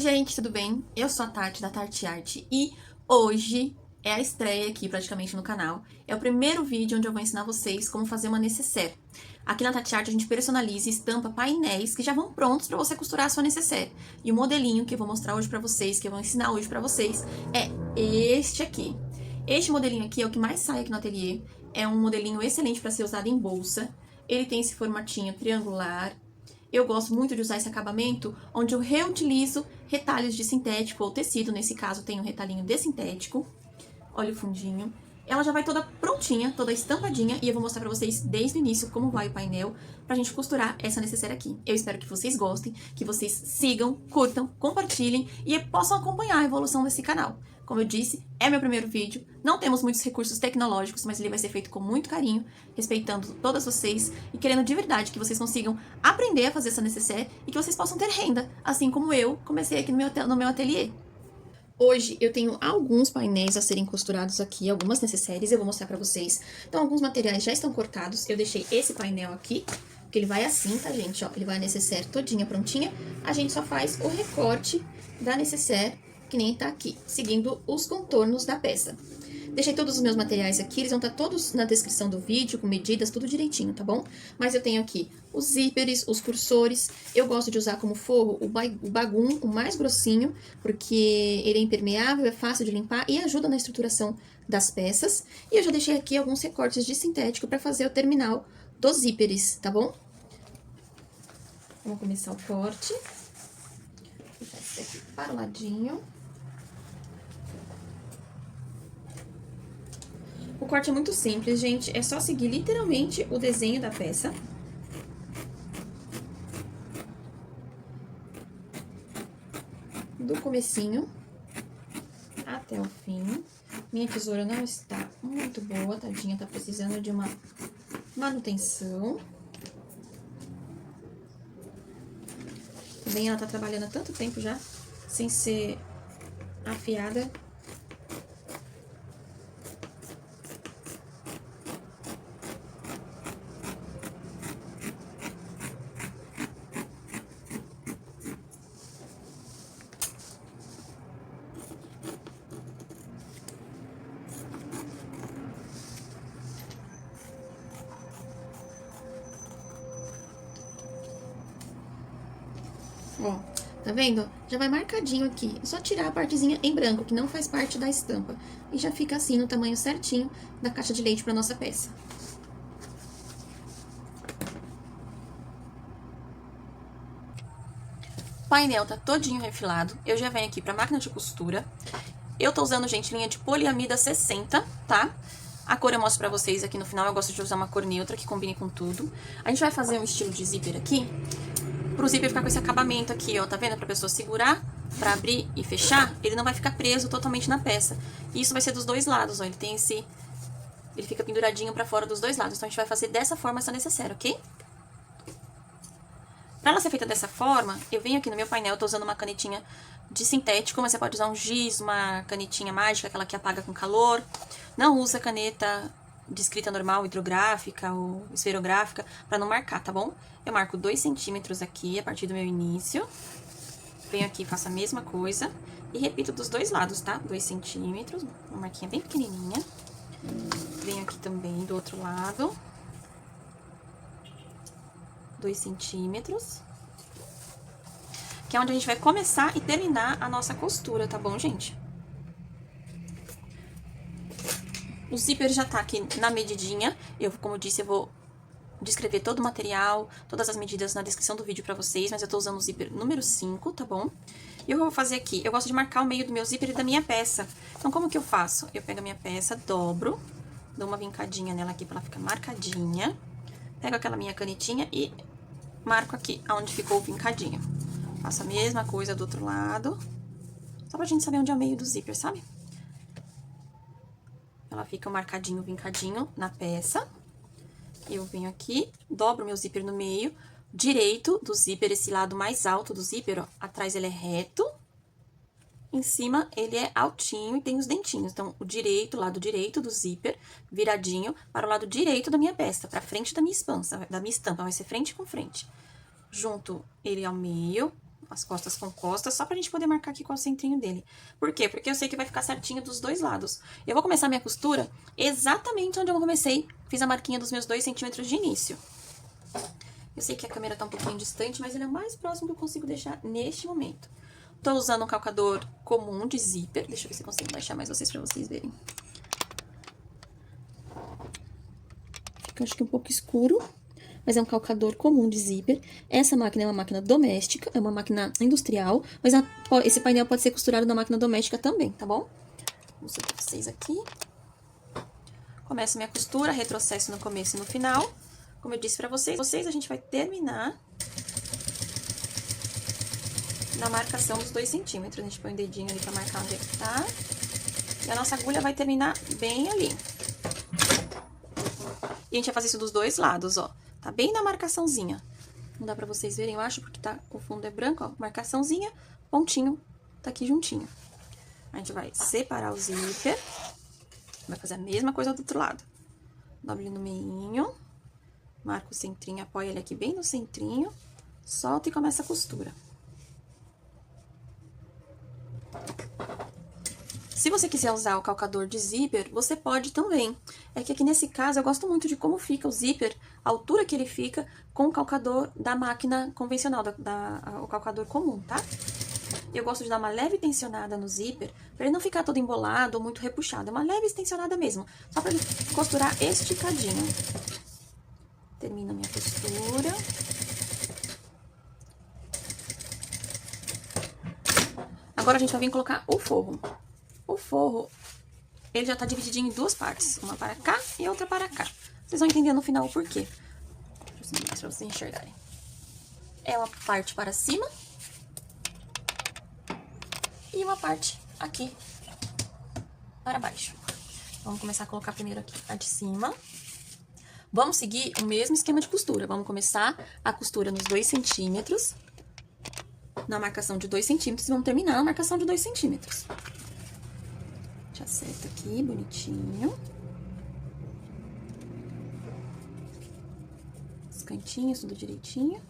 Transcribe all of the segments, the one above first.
gente, tudo bem? Eu sou a Tati, da Tati Art, e hoje é a estreia aqui praticamente no canal. É o primeiro vídeo onde eu vou ensinar vocês como fazer uma nécessaire. Aqui na Tati Art a gente personaliza e estampa painéis que já vão prontos para você costurar a sua nécessaire. E o modelinho que eu vou mostrar hoje para vocês, que eu vou ensinar hoje para vocês, é este aqui. Este modelinho aqui é o que mais sai aqui no ateliê. É um modelinho excelente para ser usado em bolsa. Ele tem esse formatinho triangular. Eu gosto muito de usar esse acabamento, onde eu reutilizo retalhos de sintético ou tecido. Nesse caso, tem um retalhinho de sintético. Olha o fundinho. Ela já vai toda prontinha, toda estampadinha, e eu vou mostrar pra vocês desde o início como vai o painel, pra gente costurar essa necessaire aqui. Eu espero que vocês gostem, que vocês sigam, curtam, compartilhem e possam acompanhar a evolução desse canal. Como eu disse, é meu primeiro vídeo, não temos muitos recursos tecnológicos, mas ele vai ser feito com muito carinho, respeitando todas vocês e querendo de verdade que vocês consigam aprender a fazer essa necessaire e que vocês possam ter renda, assim como eu comecei aqui no meu ateliê. Hoje eu tenho alguns painéis a serem costurados aqui, algumas necessaires, eu vou mostrar pra vocês. Então, alguns materiais já estão cortados, eu deixei esse painel aqui, porque ele vai assim, tá, gente? Ó, ele vai a necessaire todinha prontinha, a gente só faz o recorte da necessaire, que nem tá aqui, seguindo os contornos da peça. Deixei todos os meus materiais aqui, eles vão estar todos na descrição do vídeo, com medidas, tudo direitinho, tá bom? Mas eu tenho aqui os zíperes, os cursores, eu gosto de usar como forro o bagum, o mais grossinho, porque ele é impermeável, é fácil de limpar e ajuda na estruturação das peças. E eu já deixei aqui alguns recortes de sintético para fazer o terminal dos zíperes, tá bom? Vamos começar o corte. Vou deixar esse aqui para o ladinho. O corte é muito simples, gente, é só seguir literalmente o desenho da peça. Do comecinho até o fim. Minha tesoura não está muito boa, tadinha, tá precisando de uma manutenção. Também ela tá trabalhando há tanto tempo já, sem ser afiada. Ó, tá vendo? Já vai marcadinho aqui. É só tirar a partezinha em branco, que não faz parte da estampa. E já fica assim, no tamanho certinho da caixa de leite pra nossa peça. O painel tá todinho refilado. Eu já venho aqui pra máquina de costura. Eu tô usando, gente, linha de poliamida 60, tá? A cor eu mostro pra vocês aqui no final. Eu gosto de usar uma cor neutra que combine com tudo. A gente vai fazer um estilo de zíper aqui. Pro zíper ficar com esse acabamento aqui, ó, tá vendo? Pra pessoa segurar, pra abrir e fechar, ele não vai ficar preso totalmente na peça. E isso vai ser dos dois lados, ó, ele tem esse... Ele fica penduradinho pra fora dos dois lados. Então, a gente vai fazer dessa forma essa necessaire, ok? Pra ela ser feita dessa forma, eu venho aqui no meu painel, eu tô usando uma canetinha de sintético, mas você pode usar um giz, uma canetinha mágica, aquela que apaga com calor. Não usa caneta de escrita normal, hidrográfica ou esferográfica, pra não marcar, tá bom? Eu marco 2 centímetros aqui, a partir do meu início. Venho aqui, faço a mesma coisa. E repito dos dois lados, tá? 2 centímetros, uma marquinha bem pequenininha. Venho aqui também do outro lado. 2 centímetros. Que é onde a gente vai começar e terminar a nossa costura, tá bom, gente? O zíper já tá aqui na medidinha. Como eu disse, eu vou descrever todo o material, todas as medidas na descrição do vídeo pra vocês, mas eu tô usando o zíper número 5, tá bom? E o que eu vou fazer aqui? Eu gosto de marcar o meio do meu zíper e da minha peça. Então, como que eu faço? Eu pego a minha peça, dobro, dou uma vincadinha nela aqui pra ela ficar marcadinha. Pego aquela minha canetinha e marco aqui, aonde ficou o vincadinho. Faço a mesma coisa do outro lado, só pra gente saber onde é o meio do zíper, sabe? Ela fica marcadinho, vincadinho na peça. Eu venho aqui, dobro meu zíper no meio, direito do zíper, esse lado mais alto do zíper, ó, atrás ele é reto, em cima ele é altinho e tem os dentinhos. Então, o lado direito do zíper, viradinho para o lado direito da minha peça, pra frente da minha estampa, vai ser frente com frente. Junto ele ao meio, as costas com costas, só pra gente poder marcar aqui qual é o centrinho dele. Por quê? Porque eu sei que vai ficar certinho dos dois lados. Eu vou começar minha costura exatamente onde eu comecei, fiz a marquinha dos meus 2 centímetros de início. Eu sei que a câmera tá um pouquinho distante, mas ele é o mais próximo que eu consigo deixar neste momento. Tô usando um calcador comum de zíper. Deixa eu ver se eu consigo baixar mais vocês pra vocês verem. Fica, acho que um pouco escuro, mas é um calcador comum de zíper. Essa máquina é uma máquina doméstica, é uma máquina industrial, mas esse painel pode ser costurado na máquina doméstica também, tá bom? Vou mostrar pra vocês aqui. Começo minha costura, retrocesso no começo e no final. Como eu disse pra vocês, a gente vai terminar na marcação dos 2 centímetros. A gente põe o dedinho ali pra marcar onde é que tá. E a nossa agulha vai terminar bem ali. E a gente vai fazer isso dos dois lados, ó. Tá bem na marcaçãozinha. Não dá pra vocês verem, eu acho, porque tá, o fundo é branco, ó. Marcaçãozinha, pontinho, tá aqui juntinho. A gente vai separar o zíper. Vai fazer a mesma coisa do outro lado. Dobre no meinho. Marca o centrinho, apoia ele aqui bem no centrinho. Solta e começa a costura. Se você quiser usar o calcador de zíper, você pode também. É que aqui nesse caso eu gosto muito de como fica o zíper, a altura que ele fica com o calcador da máquina convencional, o calcador comum, tá? Eu gosto de dar uma leve tensionada no zíper, pra ele não ficar todo embolado ou muito repuxado. É uma leve tensionada mesmo, só pra ele costurar esticadinho. Termino a minha costura. Agora a gente vai vir colocar o forro. O forro, ele já tá divididinho em 2 partes. Uma para cá e outra para cá. Vocês vão entender no final o porquê. Deixa eu mostrar pra vocês enxergarem. É uma parte para cima. E uma parte aqui para baixo. Vamos começar a colocar primeiro aqui a de cima. Vamos seguir o mesmo esquema de costura. Vamos começar a costura nos 2 centímetros. Na marcação de 2 centímetros. E vamos terminar na marcação de 2 centímetros. Já acerta aqui, bonitinho. Os cantinhos, tudo direitinho.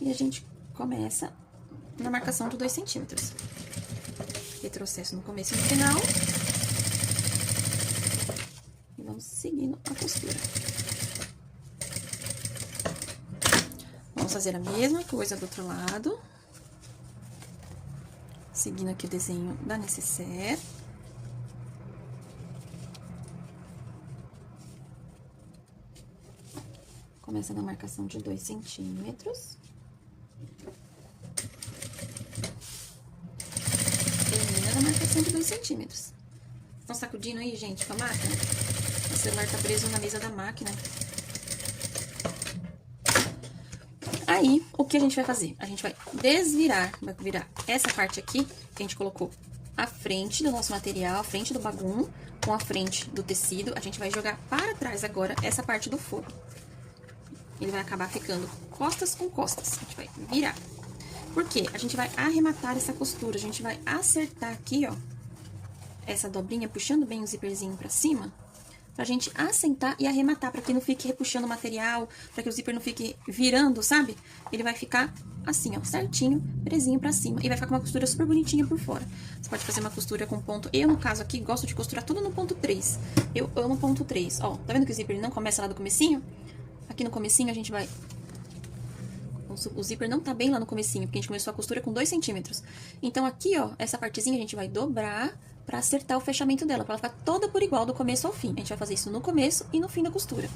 E a gente começa na marcação de 2 centímetros. Retrocesso no começo e no final. E vamos seguindo a costura. Vamos fazer a mesma coisa do outro lado. Seguindo aqui o desenho da nécessaire. Começa na marcação de 2 centímetros. Termina na marcação de 2 centímetros. Estão sacudindo aí, gente, com a máquina? O celular tá preso na mesa da máquina. Aí, o que a gente vai fazer? A gente vai desvirar, vai virar essa parte aqui, que a gente colocou à frente do nosso material, à frente do bagum, com a frente do tecido. A gente vai jogar para trás agora essa parte do forro. Ele vai acabar ficando costas com costas. A gente vai virar. Por quê? A gente vai arrematar essa costura. A gente vai acertar aqui, ó, essa dobrinha, puxando bem o zíperzinho pra cima, pra gente assentar e arrematar, pra que não fique repuxando o material, pra que o zíper não fique virando, sabe? Ele vai ficar assim, ó, certinho, presinho pra cima. E vai ficar com uma costura super bonitinha por fora. Você pode fazer uma costura com ponto... Eu, no caso aqui, gosto de costurar tudo no ponto 3. Eu amo ponto 3. Ó, tá vendo que o zíper não começa lá do comecinho? Aqui no comecinho a gente vai... O zíper não tá bem lá no comecinho, porque a gente começou a costura com 2 centímetros. Então, aqui, ó, essa partezinha a gente vai dobrar pra acertar o fechamento dela, pra ela ficar toda por igual do começo ao fim. A gente vai fazer isso no começo e no fim da costura.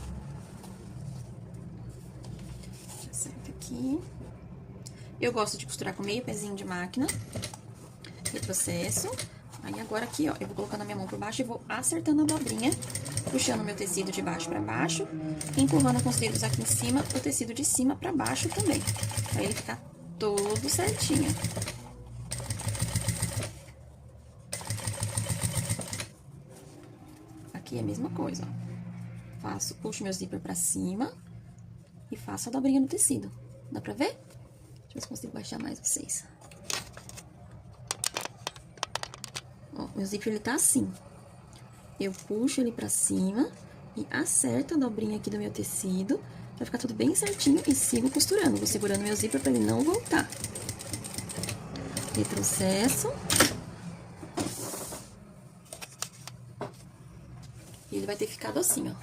Acerta aqui. Eu gosto de costurar com meio pezinho de máquina. Retrocesso. Aí, agora aqui, ó, eu vou colocando a minha mão por baixo e vou acertando a dobrinha, puxando o meu tecido de baixo pra baixo, empurrando com os dedos aqui em cima, o tecido de cima pra baixo também, pra ele ficar todo certinho. Aqui é a mesma coisa, ó. Puxo meu zíper pra cima e faço a dobrinha no tecido. Dá pra ver? Deixa eu ver se consigo baixar mais vocês. Ó, meu zíper, ele tá assim. Eu puxo ele pra cima e acerto a dobrinha aqui do meu tecido, pra ficar tudo bem certinho, e sigo costurando. Vou segurando meu zíper pra ele não voltar. retrocesso. E ele vai ter ficado assim, ó.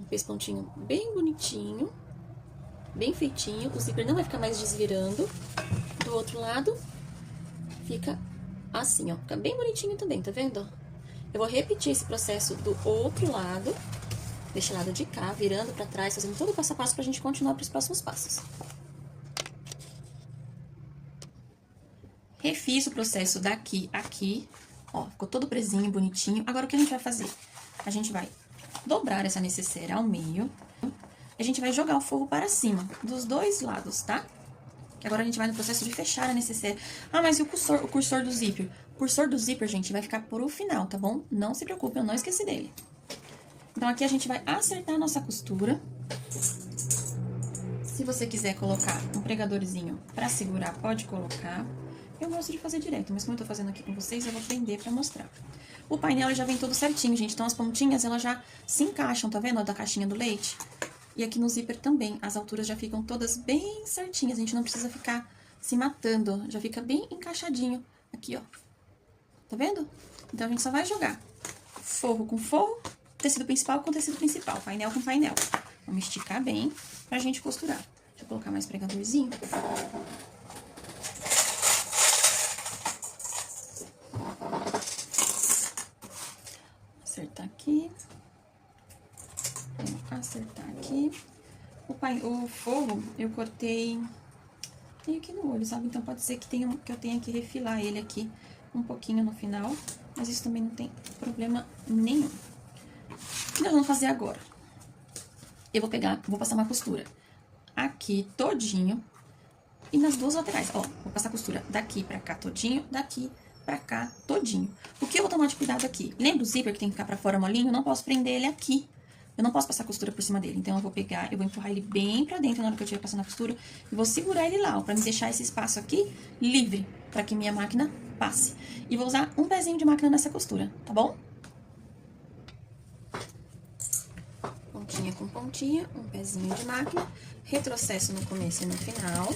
Um pespontinho bem bonitinho, bem feitinho. O zíper não vai ficar mais desvirando. Do outro lado, fica assim, ó. Fica bem bonitinho também, tá vendo? Eu vou repetir esse processo do outro lado, deste lado de cá, virando pra trás, fazendo todo o passo a passo pra gente continuar pros próximos passos. Refiz o processo daqui a aqui, ó, ficou todo presinho, bonitinho. Agora, o que a gente vai fazer? A gente vai dobrar essa necessaire ao meio. A gente vai jogar o forro para cima, dos dois lados, tá? Que agora a gente vai no processo de fechar a necessaire. Ah, mas e o cursor do zíper? O cursor do zíper, gente, vai ficar por o final, tá bom? Não se preocupe, eu não esqueci dele. Então, aqui a gente vai acertar a nossa costura. Se você quiser colocar um pregadorzinho pra segurar, pode colocar. Eu gosto de fazer direto, mas como eu tô fazendo aqui com vocês, eu vou prender pra mostrar. O painel já vem todo certinho, gente. Então, as pontinhas, elas já se encaixam, tá vendo? Da caixinha do leite. E aqui no zíper também, as alturas já ficam todas bem certinhas. A gente não precisa ficar se matando. Já fica bem encaixadinho aqui, ó. Tá vendo? Então, a gente só vai jogar forro com forro, tecido principal com tecido principal, painel com painel. Vamos esticar bem pra gente costurar. Deixa eu colocar mais pregadorzinho. Acertar aqui. Acertar aqui. O forro eu cortei meio que no olho, sabe? Então pode ser que eu tenha que refilar ele aqui um pouquinho no final, mas isso também não tem problema nenhum. O que nós vamos fazer agora? Eu vou passar uma costura aqui todinho e nas duas laterais, ó. Vou passar costura daqui pra cá todinho, daqui pra cá todinho. O que eu vou tomar de cuidado aqui? Lembra o zíper que tem que ficar pra fora molinho? Eu não posso prender ele aqui. Eu não posso passar costura por cima dele. Então, eu vou pegar, eu vou empurrar ele bem pra dentro na hora que eu estiver passando a costura. E vou segurar ele lá, ó, pra me deixar esse espaço aqui livre, pra que minha máquina passe. E vou usar um pezinho de máquina nessa costura, tá bom? Pontinha com pontinha, um pezinho de máquina. Retrocesso no começo e no final.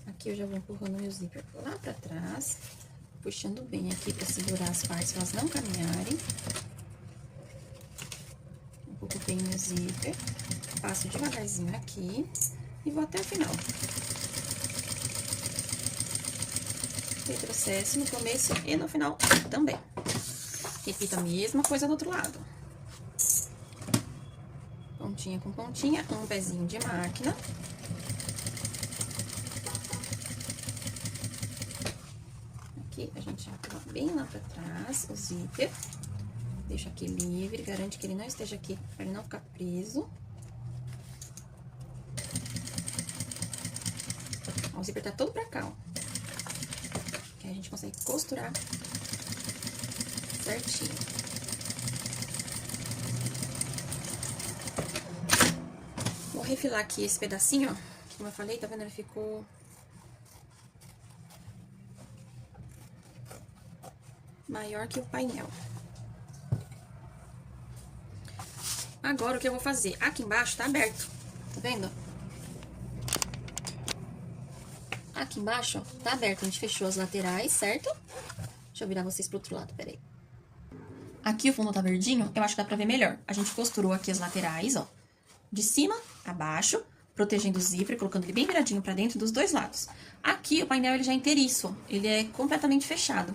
Aqui eu já vou empurrando meu zíper lá pra trás. Puxando bem aqui pra segurar as partes pra elas não caminharem. Empurro bem meu zíper. Passo devagarzinho aqui. E vou até o final. Retrocesso no começo e no final também. Repita a mesma coisa do outro lado. Pontinha com pontinha, um pezinho de máquina. Aqui a gente empurra bem lá pra trás o zíper. Deixa aqui livre, garante que ele não esteja aqui para ele não ficar preso. Ó, o zíper tá todo pra cá, ó. Que aí a gente consegue costurar certinho. Vou refilar aqui esse pedacinho, ó. Como eu falei, tá vendo? Ele ficou maior que o painel. Agora, o que eu vou fazer? Aqui embaixo tá aberto, tá vendo? Aqui embaixo, ó, tá aberto. A gente fechou as laterais, certo? Deixa eu virar vocês pro outro lado, peraí. Aqui o fundo tá verdinho, eu acho que dá pra ver melhor. A gente costurou aqui as laterais, ó. De cima a baixo, protegendo o zíper, colocando ele bem viradinho pra dentro dos dois lados. Aqui o painel ele já é inteiriço, ó. Ele é completamente fechado.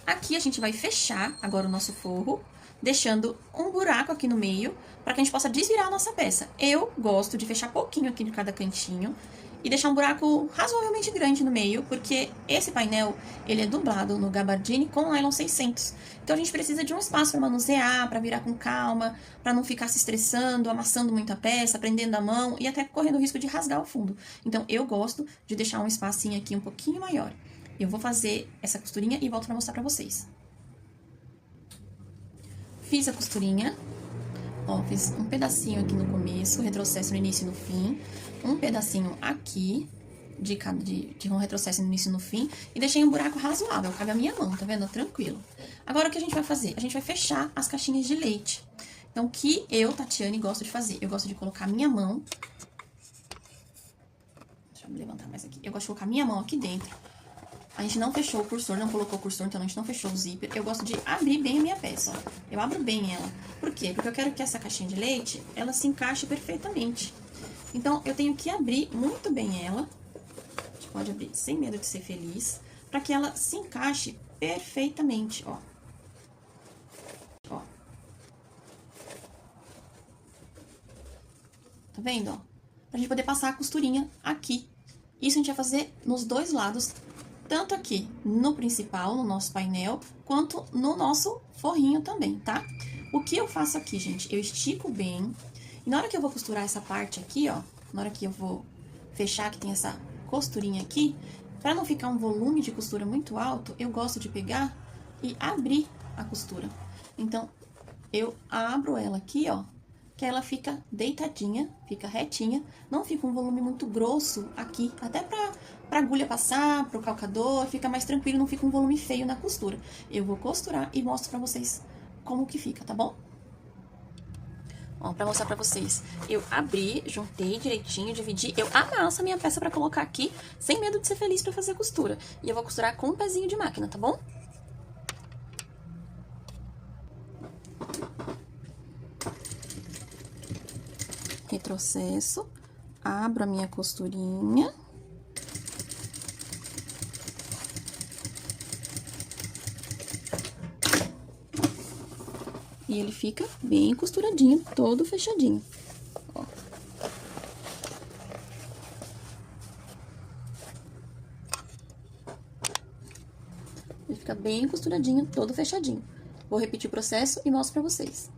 Aqui a gente vai fechar agora o nosso forro, deixando um buraco aqui no meio, para que a gente possa desvirar a nossa peça. Eu gosto de fechar pouquinho aqui de cada cantinho e deixar um buraco razoavelmente grande no meio, porque esse painel, ele é dublado no gabardine com nylon 600. Então, a gente precisa de um espaço para manusear, para virar com calma, para não ficar se estressando, amassando muito a peça, prendendo a mão e até correndo o risco de rasgar o fundo. Então, eu gosto de deixar um espacinho aqui um pouquinho maior. Eu vou fazer essa costurinha e volto pra mostrar pra vocês. Fiz a costurinha. Ó, fiz um pedacinho aqui no começo, retrocesso no início e no fim. Um pedacinho aqui, de um retrocesso no início e no fim. E deixei um buraco razoável, cabe a minha mão, tá vendo? Tranquilo. Agora, o que a gente vai fazer? A gente vai fechar as caixinhas de leite. Então, o que eu, Tatiane, gosto de fazer? Eu gosto de colocar a minha mão me levantar mais aqui. Eu gosto de colocar minha mão aqui dentro. A gente não fechou o cursor, não colocou o cursor, então a gente não fechou o zíper. Eu gosto de abrir bem a minha peça, ó. Eu abro bem ela. Por quê? Porque eu quero que essa caixinha de leite, ela se encaixe perfeitamente. Então, eu tenho que abrir muito bem ela. A gente pode abrir sem medo de ser feliz, para que ela se encaixe perfeitamente, ó. Ó. Tá vendo, ó? Pra gente poder passar a costurinha aqui. Isso a gente vai fazer nos dois lados, tanto aqui no principal, no nosso painel, quanto no nosso forrinho também, tá? O que eu faço aqui, gente? Eu estico bem. E na hora que eu vou costurar essa parte aqui, ó, na hora que eu vou fechar, que tem essa costurinha aqui, pra não ficar um volume de costura muito alto, eu gosto de pegar e abrir a costura. Então, eu abro ela aqui, ó, que ela fica deitadinha, fica retinha, não fica um volume muito grosso aqui, até pra agulha passar, pro calcador, fica mais tranquilo, não fica um volume feio na costura. Eu vou costurar e mostro pra vocês como que fica, tá bom? Ó, pra mostrar pra vocês, eu abri, juntei direitinho, dividi, eu amasso a minha peça pra colocar aqui, sem medo de ser feliz pra fazer a costura. E eu vou costurar com um pezinho de máquina, tá bom? Retrocesso, abro a minha costurinha. E ele fica bem costuradinho, todo fechadinho. Ó. Ele fica bem costuradinho, todo fechadinho. Vou repetir o processo e mostro pra vocês.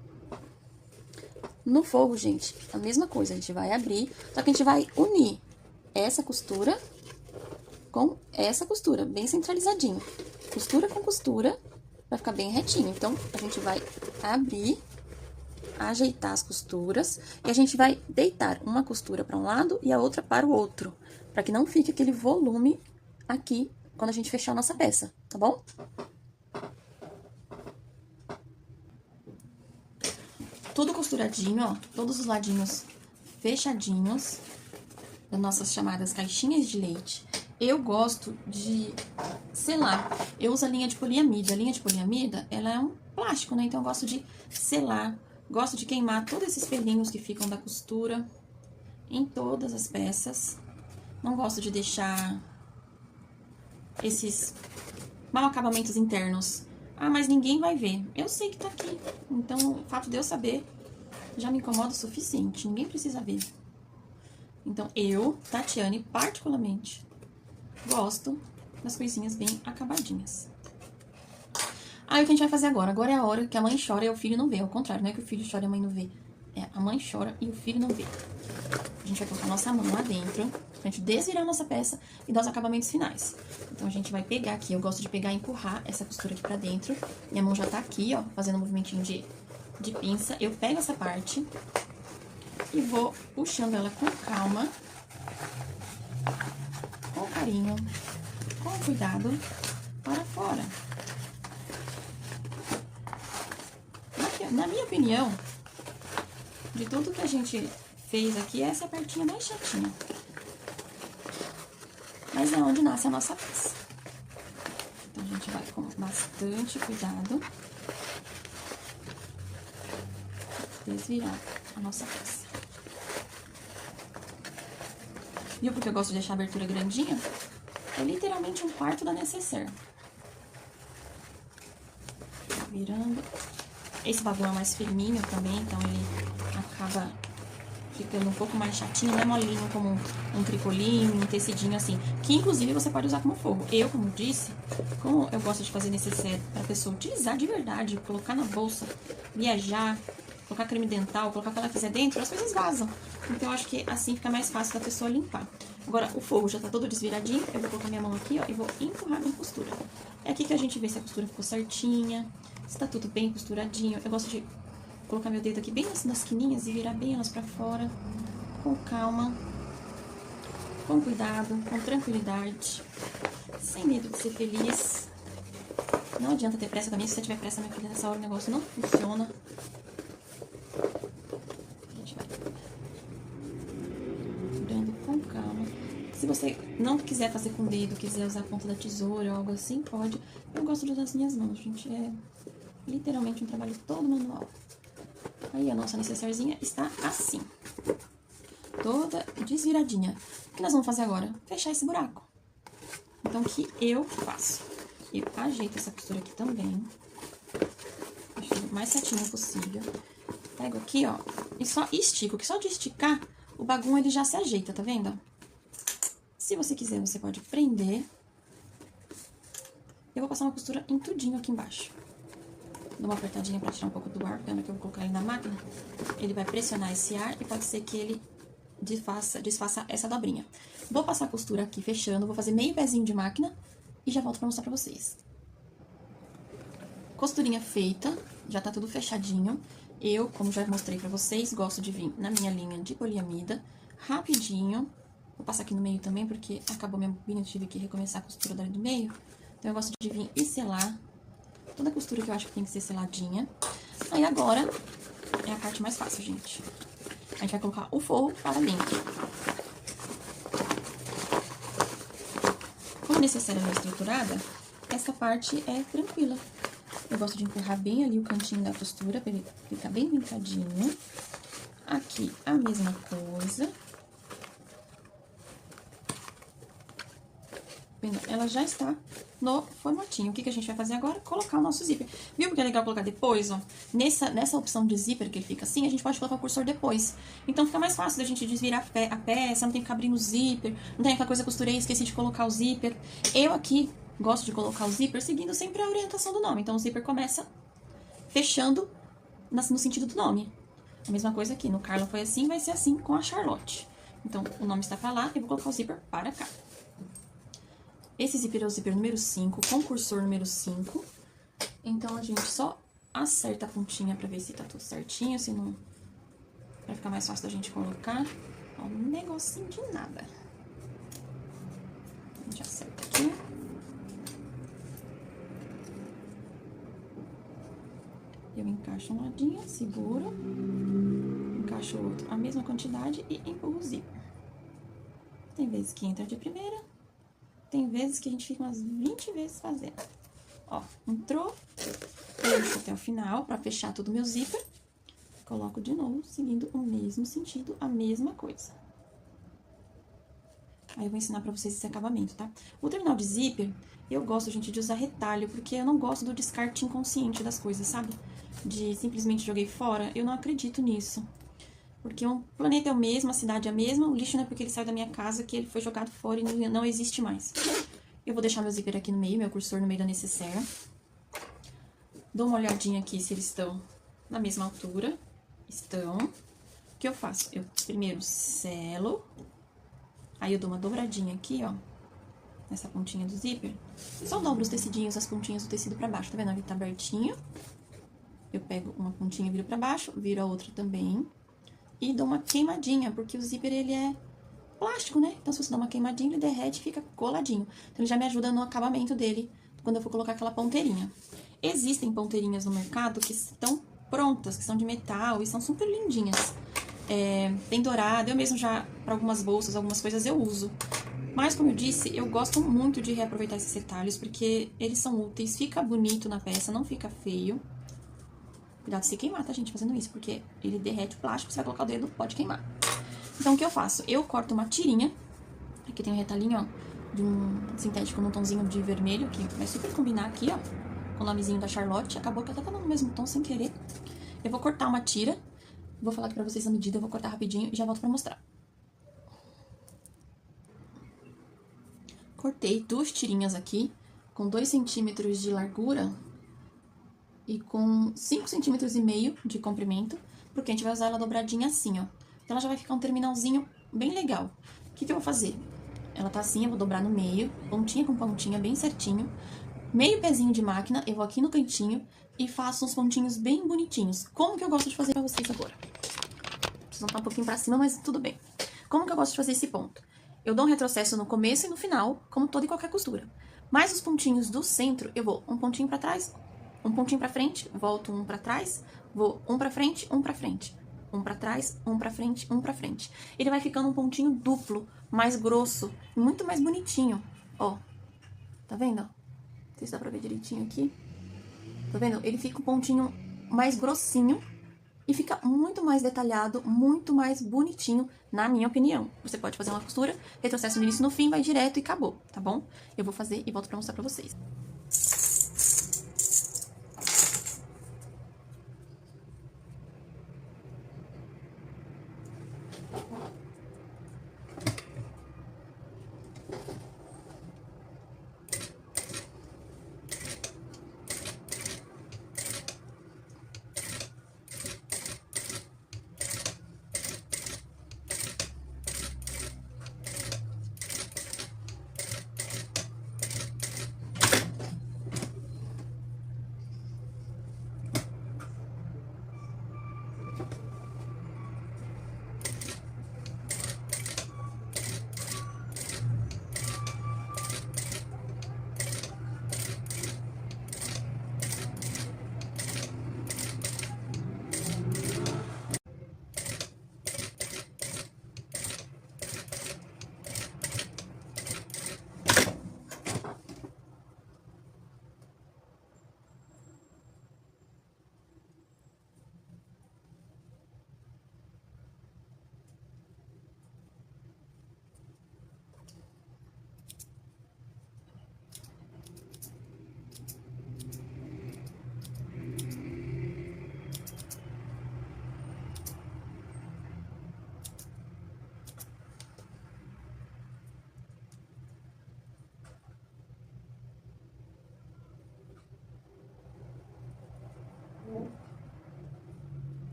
No forro, gente, a mesma coisa, a gente vai abrir, só que a gente vai unir essa costura com essa costura, bem centralizadinho. Costura com costura, vai ficar bem retinho. Então, a gente vai abrir, ajeitar as costuras, e a gente vai deitar uma costura para um lado e a outra para o outro, para que não fique aquele volume aqui quando a gente fechar a nossa peça, tá bom? Tudo costuradinho, ó, todos os ladinhos fechadinhos, das nossas chamadas caixinhas de leite. Eu gosto de selar, eu uso a linha de poliamida. A linha de poliamida, ela é um plástico, né? Então, eu gosto de selar, gosto de queimar todos esses pelinhos que ficam da costura em todas as peças. Não gosto de deixar esses mal acabamentos internos. Ah, mas ninguém vai ver. Eu sei que tá aqui. Então, o fato de eu saber já me incomoda o suficiente. Ninguém precisa ver. Então, eu, Tatiane, particularmente, gosto das coisinhas bem acabadinhas. Aí, o que a gente vai fazer agora? Agora é a hora que a mãe chora e o filho não vê. Ao contrário, não é que o filho chora e a mãe não vê. É, a mãe chora e o filho não vê. A gente vai colocar a nossa mão lá dentro, pra gente desvirar a nossa peça e dar os acabamentos finais. Então, a gente vai pegar aqui, eu gosto de pegar e empurrar essa costura aqui pra dentro. Minha mão já tá aqui, ó, fazendo um movimentinho de pinça. Eu pego essa parte e vou puxando ela com calma, com carinho, com cuidado, para fora. Na minha opinião, de tudo que a gente fez aqui, essa é a partinha mais chatinha. Mas é onde nasce a nossa peça. Então, a gente vai com bastante cuidado desvirar a nossa peça. Viu porque eu gosto de deixar a abertura grandinha? É literalmente 1/4 da necessaire. Virando. Esse bagulho é mais firminho também, então ele acaba ficando um pouco mais chatinho, não é molinho como um tricolinho, um tecidinho assim, que inclusive você pode usar como forro. Eu, como disse, como eu gosto de fazer necessaire pra pessoa utilizar de verdade, colocar na bolsa, viajar, colocar creme dental, colocar o que ela quiser dentro, as coisas vazam. Então, eu acho que assim fica mais fácil da pessoa limpar. Agora, o forro já tá todo desviradinho, eu vou colocar minha mão aqui, ó, e vou empurrar minha costura. É aqui que a gente vê se a costura ficou certinha, se tá tudo bem costuradinho. Eu gosto de colocar meu dedo aqui bem nas quininhas e virar bem elas pra fora, com calma, com cuidado, com tranquilidade, sem medo de ser feliz. Não adianta ter pressa também, se você tiver pressa, minha filha, nessa hora o negócio não funciona. A gente vai virando com calma. Se você não quiser fazer com o dedo, quiser usar a ponta da tesoura ou algo assim, pode. Eu gosto de usar as minhas mãos, gente. É literalmente um trabalho todo manual. Aí a nossa necessairezinha está assim. Toda desviradinha. O que nós vamos fazer agora? Fechar esse buraco. Então, o que eu faço? Eu ajeito essa costura aqui também. Deixo o mais certinho possível. Pego aqui, ó, e só estico. Que só de esticar, o bagulho ele já se ajeita, tá vendo? Se você quiser, você pode prender. Eu vou passar uma costura em tudinho aqui embaixo. Dou uma apertadinha pra tirar um pouco do ar, porque na hora que eu vou colocar ele na máquina, ele vai pressionar esse ar e pode ser que ele desfaça essa dobrinha. Vou passar a costura aqui fechando, vou fazer meio pezinho de máquina e já volto pra mostrar pra vocês. Costurinha feita, já tá tudo fechadinho. Eu, como já mostrei pra vocês, gosto de vir na minha linha de poliamida, rapidinho. Vou passar aqui no meio também, porque acabou minha bobina, eu tive que recomeçar a costura dali do meio. Então, eu gosto de vir e selar toda a costura que eu acho que tem que ser seladinha. Aí, agora, é a parte mais fácil, gente. A gente vai colocar o forro para dentro. Como a necessária não é estruturada, essa parte é tranquila. Eu gosto de empurrar bem ali o cantinho da costura, pra ele ficar bem vincadinho. Aqui, a mesma coisa. Ela já está no formatinho. O que a gente vai fazer agora? Colocar o nosso zíper. Viu porque é legal colocar depois, ó? Nessa opção de zíper que ele fica assim, a gente pode colocar o cursor depois. Então, fica mais fácil da gente desvirar a peça, não tem que ficar abrindo o zíper, não tem aquela coisa, costurei, esqueci de colocar o zíper. Eu aqui gosto de colocar o zíper seguindo sempre a orientação do nome. Então, o zíper começa fechando no sentido do nome. A mesma coisa aqui. No Carla foi assim, vai ser assim com a Charlotte. Então, o nome está pra lá, eu vou colocar o zíper para cá. Esse zíper é o zíper número 5, com cursor número 5. Então, a gente só acerta a pontinha pra ver se tá tudo certinho, se não... Pra ficar mais fácil da gente colocar. Ó, um negocinho de nada. A gente acerta aqui. Eu encaixo um ladinho, seguro. Encaixo o outro, a mesma quantidade e empurro o zíper. Tem vezes que entra de primeira. Tem vezes que a gente fica umas 20 vezes fazendo. Ó, entrou, puxo até o final pra fechar todo o meu zíper. Coloco de novo, seguindo o mesmo sentido, a mesma coisa. Aí eu vou ensinar pra vocês esse acabamento, tá? O terminal de zíper, eu gosto, gente, de usar retalho, porque eu não gosto do descarte inconsciente das coisas, sabe? De simplesmente joguei fora, eu não acredito nisso. Porque o planeta é o mesmo, a cidade é a mesma, o lixo não é porque ele saiu da minha casa que ele foi jogado fora e não existe mais. Eu vou deixar meu zíper aqui no meio, meu cursor no meio da necessaire. Dou uma olhadinha aqui se eles estão na mesma altura. Estão. O que eu faço? Eu primeiro selo, aí eu dou uma dobradinha aqui, ó, nessa pontinha do zíper. Só dobro os tecidinhos, as pontinhas do tecido pra baixo, tá vendo? Ele tá abertinho. Eu pego uma pontinha e viro pra baixo, viro a outra também. E dou uma queimadinha, porque o zíper, ele é plástico, né? Então, se você dá uma queimadinha, ele derrete e fica coladinho. Então, ele já me ajuda no acabamento dele, quando eu for colocar aquela ponteirinha. Existem ponteirinhas no mercado que estão prontas, que são de metal e são super lindinhas. Bem dourada, eu mesmo já, para algumas bolsas, algumas coisas eu uso. Mas, como eu disse, eu gosto muito de reaproveitar esses retalhos, porque eles são úteis, fica bonito na peça, não fica feio. Cuidado se queimar, tá, gente, fazendo isso, porque ele derrete o plástico, você vai colocar o dedo, pode queimar. Então, o que eu faço? Eu corto uma tirinha, aqui tem um retalhinho, ó, de um sintético num tomzinho de vermelho, que vai super combinar aqui, ó, com o nomezinho da Charlotte. Acabou que eu até tava no mesmo tom, sem querer. Eu vou cortar uma tira, vou falar aqui pra vocês a medida, eu vou cortar rapidinho e já volto pra mostrar. Cortei 2 tirinhas aqui, com 2 centímetros de largura e com 5,5 centímetros de comprimento, porque a gente vai usar ela dobradinha assim, ó. Então, ela já vai ficar um terminalzinho bem legal. O que eu vou fazer? Ela tá assim, eu vou dobrar no meio, pontinha com pontinha, bem certinho. Meio pezinho de máquina, eu vou aqui no cantinho e faço uns pontinhos bem bonitinhos. Como que eu gosto de fazer pra vocês agora? Preciso voltar um pouquinho pra cima, mas tudo bem. Como que eu gosto de fazer esse ponto? Eu dou um retrocesso no começo e no final, como toda e qualquer costura. Mas os pontinhos do centro, eu vou um pontinho pra trás, um pontinho pra frente, volto um pra trás, vou um pra frente, um pra trás, um pra frente, um pra frente. Ele vai ficando um pontinho duplo, mais grosso, muito mais bonitinho, ó. Tá vendo? Não sei se dá pra ver direitinho aqui. Tá vendo? Ele fica um pontinho mais grossinho e fica muito mais detalhado, muito mais bonitinho, na minha opinião. Você pode fazer uma costura, retrocesso no início e no fim, vai direto e acabou, tá bom? Eu vou fazer e volto pra mostrar pra vocês.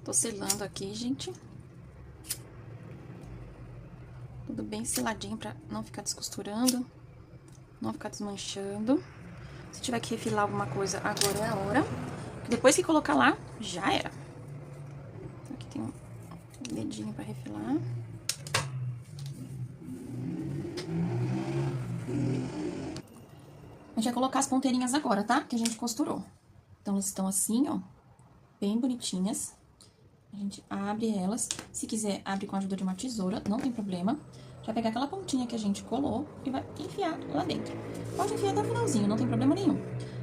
Tô selando aqui, gente. Tudo bem seladinho pra não ficar descosturando, não ficar desmanchando. Se tiver que refilar alguma coisa, agora é a hora. Depois que colocar lá, já era. Aqui tem um dedinho pra refilar. A gente vai colocar as ponteirinhas agora, tá? Que a gente costurou. Então, elas estão assim, ó, bem bonitinhas. A gente abre elas. Se quiser, abre com a ajuda de uma tesoura, não tem problema. Já pegar aquela pontinha que a gente colou e vai enfiar lá dentro. Pode enfiar até o finalzinho, não tem problema nenhum.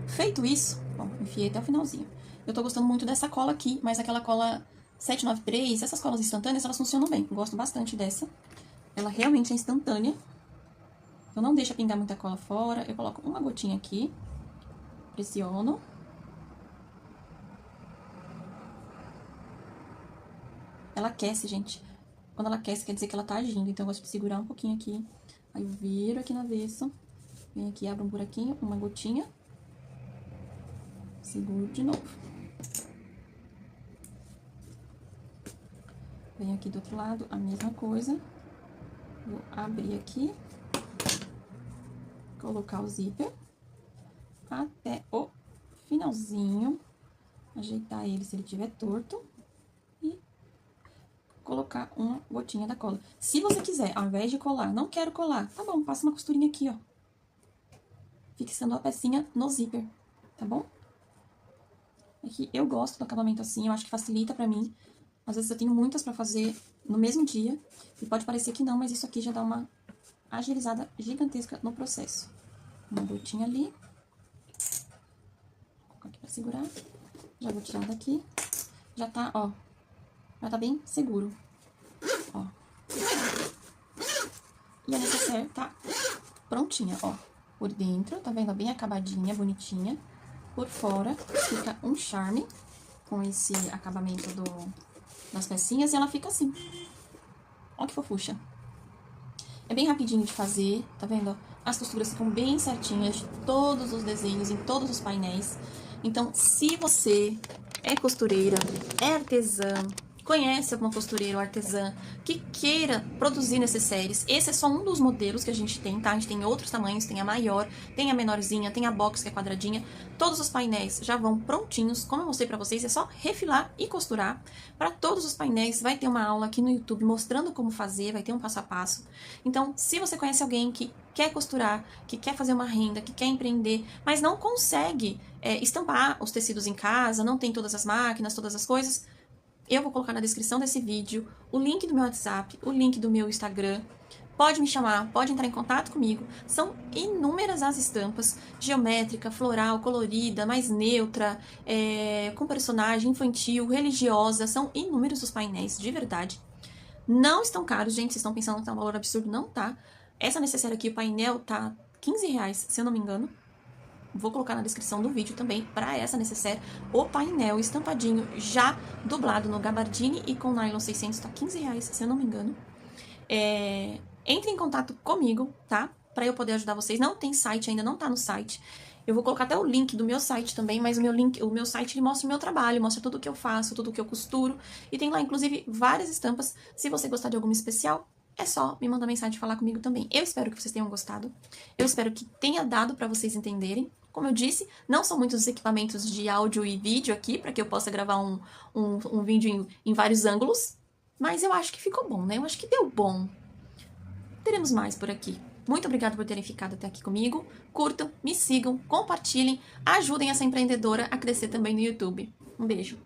Feito isso, ó, enfiei até o finalzinho. Eu tô gostando muito dessa cola aqui, mas aquela cola 793, essas colas instantâneas, elas funcionam bem. Eu gosto bastante dessa. Ela realmente é instantânea. Eu não deixo pingar muita cola fora. Eu coloco uma gotinha aqui. Pressiono. Ela aquece, gente. Quando ela aquece, quer dizer que ela tá agindo. Então, eu gosto de segurar um pouquinho aqui. Aí, eu viro aqui no avesso. Venho aqui, abro um buraquinho, uma gotinha. Seguro de novo. Venho aqui do outro lado, a mesma coisa. Vou abrir aqui. Colocar o zíper. Até o finalzinho. Ajeitar ele se ele estiver torto. Colocar uma gotinha da cola. Se você quiser, ao invés de colar, não quero colar, tá bom, passa uma costurinha aqui, ó. Fixando a pecinha no zíper, tá bom? Aqui eu gosto do acabamento assim, eu acho que facilita pra mim. Às vezes eu tenho muitas pra fazer no mesmo dia. E pode parecer que não, mas isso aqui já dá uma agilizada gigantesca no processo. Uma gotinha ali. Vou colocar aqui pra segurar. Já vou tirar daqui. Já tá, ó. Já tá bem seguro, ó. E a necessaire tá prontinha, ó. Por dentro, tá vendo? Bem acabadinha, bonitinha. Por fora, fica um charme com esse acabamento das pecinhas e ela fica assim. Ó que fofucha. É bem rapidinho de fazer, tá vendo? As costuras ficam bem certinhas de todos os desenhos, em todos os painéis. Então, se você é costureira, é artesã, conhece alguma costureira ou artesã que queira produzir necessários, esse é só um dos modelos que a gente tem, tá? A gente tem outros tamanhos, tem a maior, tem a menorzinha, tem a box que é quadradinha. Todos os painéis já vão prontinhos, como eu mostrei pra vocês, é só refilar e costurar. Para todos os painéis vai ter uma aula aqui no YouTube mostrando como fazer, vai ter um passo a passo. Então, se você conhece alguém que quer costurar, que quer fazer uma renda, que quer empreender, mas não consegue estampar os tecidos em casa, não tem todas as máquinas, todas as coisas, eu vou colocar na descrição desse vídeo o link do meu WhatsApp, o link do meu Instagram. Pode me chamar, pode entrar em contato comigo. São inúmeras as estampas, geométrica, floral, colorida, mais neutra, com personagem infantil, religiosa. São inúmeros os painéis, de verdade. Não estão caros, gente. Vocês estão pensando que tá um valor absurdo? Não tá. Essa necessaire aqui, o painel, tá R$15, se eu não me engano. Vou colocar na descrição do vídeo também, para essa necessaire, o painel estampadinho, já dublado no gabardine e com nylon 600, tá R$15, se eu não me engano. Entre em contato comigo, tá? Para eu poder ajudar vocês. Não tem site ainda, não tá no site. Eu vou colocar até o link do meu site também, mas o meu site ele mostra o meu trabalho, mostra tudo o que eu faço, tudo o que eu costuro. E tem lá, inclusive, várias estampas. Se você gostar de alguma especial, é só me mandar mensagem e falar comigo também. Eu espero que vocês tenham gostado. Eu espero que tenha dado para vocês entenderem. Como eu disse, não são muitos equipamentos de áudio e vídeo aqui, para que eu possa gravar um vídeo em vários ângulos. Mas eu acho que ficou bom, né? Eu acho que deu bom. Teremos mais por aqui. Muito obrigada por terem ficado até aqui comigo. Curtam, me sigam, compartilhem, ajudem essa empreendedora a crescer também no YouTube. Um beijo.